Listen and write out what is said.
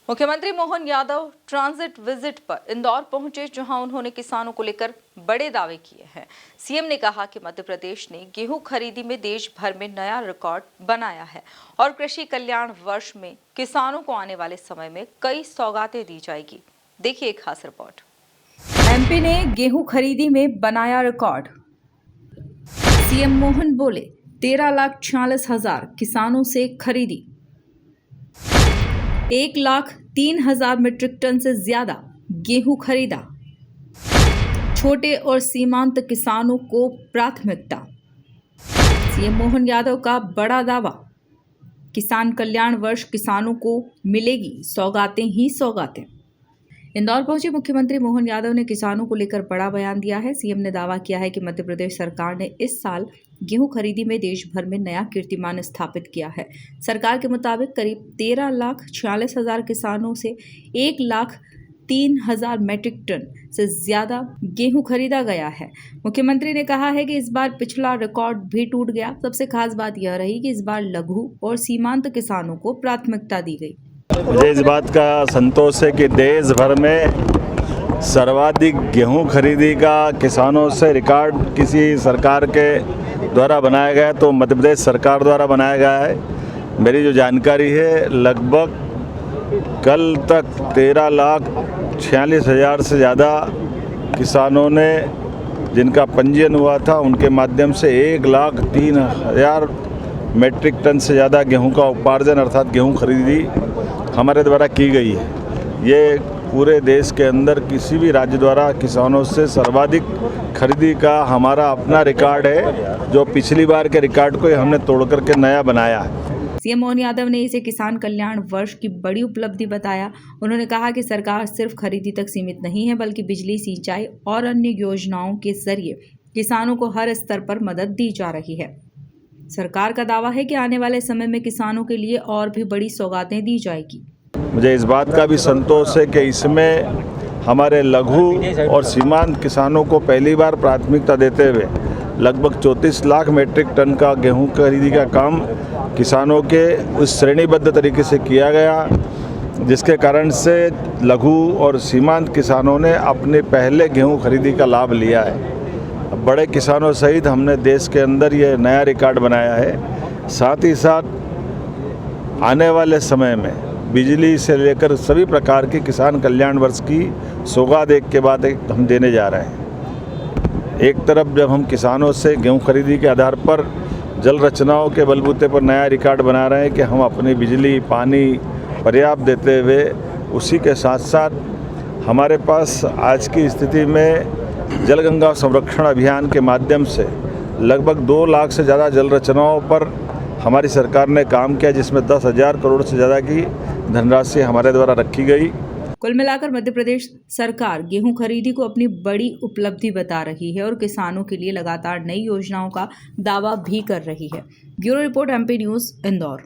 मुख्यमंत्री Mohan Yadav transit visit पर इंदौर पहुंचे, जहां उन्होंने किसानों को लेकर बड़े दावे किए हैं। सीएम ने कहा कि मध्य प्रदेश ने गेहूं खरीदी में देश भर में नया रिकॉर्ड बनाया है और कृषि कल्याण वर्ष में किसानों को आने वाले समय में कई सौगातें दी जाएगी। देखिए एक खास रिपोर्ट। एमपी ने गेहूं खरीदी में बनाया रिकॉर्ड। सीएम मोहन बोले 13,46,000 किसानों से खरीदी। 1,03,000 मीट्रिक टन से ज्यादा गेहूं खरीदा। छोटे और सीमांत किसानों को प्राथमिकता। सीएम मोहन यादव का बड़ा दावा, किसान कल्याण वर्ष किसानों को मिलेगी सौगातें ही सौगातें। इंदौर पहुंचे मुख्यमंत्री मोहन यादव ने किसानों को लेकर बड़ा बयान दिया है। सीएम ने दावा किया है कि मध्य प्रदेश सरकार ने इस साल गेहूं खरीदी में देश भर में नया कीर्तिमान स्थापित किया है। सरकार के मुताबिक करीब 13,46,000 किसानों से 1,03,000 मीट्रिक टन से ज्यादा गेहूं खरीदा गया है। मुख्यमंत्री ने कहा है कि इस बार पिछला रिकॉर्ड भी टूट गया। सबसे खास बात यह रही कि इस बार लघु और सीमांत किसानों को प्राथमिकता दी गई। मुझे इस बात का संतोष है कि देश भर में सर्वाधिक गेहूं खरीदी का किसानों से रिकॉर्ड किसी सरकार के द्वारा बनाया गया तो मध्य प्रदेश सरकार द्वारा बनाया गया है। मेरी जो जानकारी है, लगभग कल तक 13,46,000 से ज़्यादा किसानों ने जिनका पंजीयन हुआ था, उनके माध्यम से 1,03,000 मीट्रिक टन से ज़्यादा गेहूं का उपार्जन अर्थात गेहूं खरीदी हमारे द्वारा की गई है। ये पूरे देश के अंदर किसी भी राज्य द्वारा किसानों से सर्वाधिक खरीदी का हमारा अपना रिकॉर्ड है, जो पिछली बार के रिकॉर्ड को हमने तोड़ करके नया बनाया है। सीएम मोहन यादव ने इसे किसान कल्याण वर्ष की बड़ी उपलब्धि बताया। उन्होंने कहा कि सरकार सिर्फ खरीदी तक सीमित नहीं है, बल्कि बिजली, सिंचाई और अन्य योजनाओं के जरिए किसानों को हर स्तर पर मदद दी जा रही है। सरकार का दावा है कि आने वाले समय में किसानों के लिए और भी बड़ी सौगातें दी जाएगी। मुझे इस बात का भी संतोष है कि इसमें हमारे लघु और सीमांत किसानों को पहली बार प्राथमिकता देते हुए लगभग 34 लाख मीट्रिक टन का गेहूं खरीदी का काम किसानों के उस श्रेणीबद्ध तरीके से किया गया, जिसके कारण से लघु और सीमांत किसानों ने अपने पहले गेहूं खरीदी का लाभ लिया है। बड़े किसानों सहित हमने देश के अंदर ये नया रिकॉर्ड बनाया है। साथ ही साथ आने वाले समय में बिजली से लेकर सभी प्रकार के किसान कल्याण वर्ष की सौगात एक के बाद एक हम देने जा रहे हैं। एक तरफ जब हम किसानों से गेहूं खरीदी के आधार पर जल रचनाओं के बलबूते पर नया रिकॉर्ड बना रहे हैं कि हम अपनी बिजली, पानी पर्याप्त देते हुए, उसी के साथ साथ हमारे पास आज की स्थिति में जलगंगा संरक्षण अभियान के माध्यम से लगभग 2 लाख से ज़्यादा जल रचनाओं पर हमारी सरकार ने काम किया, जिसमें 10,000 करोड़ से ज़्यादा की धनराशि हमारे द्वारा रखी गई। कुल मिलाकर मध्य प्रदेश सरकार गेहूं खरीदी को अपनी बड़ी उपलब्धि बता रही है और किसानों के लिए लगातार नई योजनाओं का दावा भी कर रही है। Bureau report, MP news, Indore.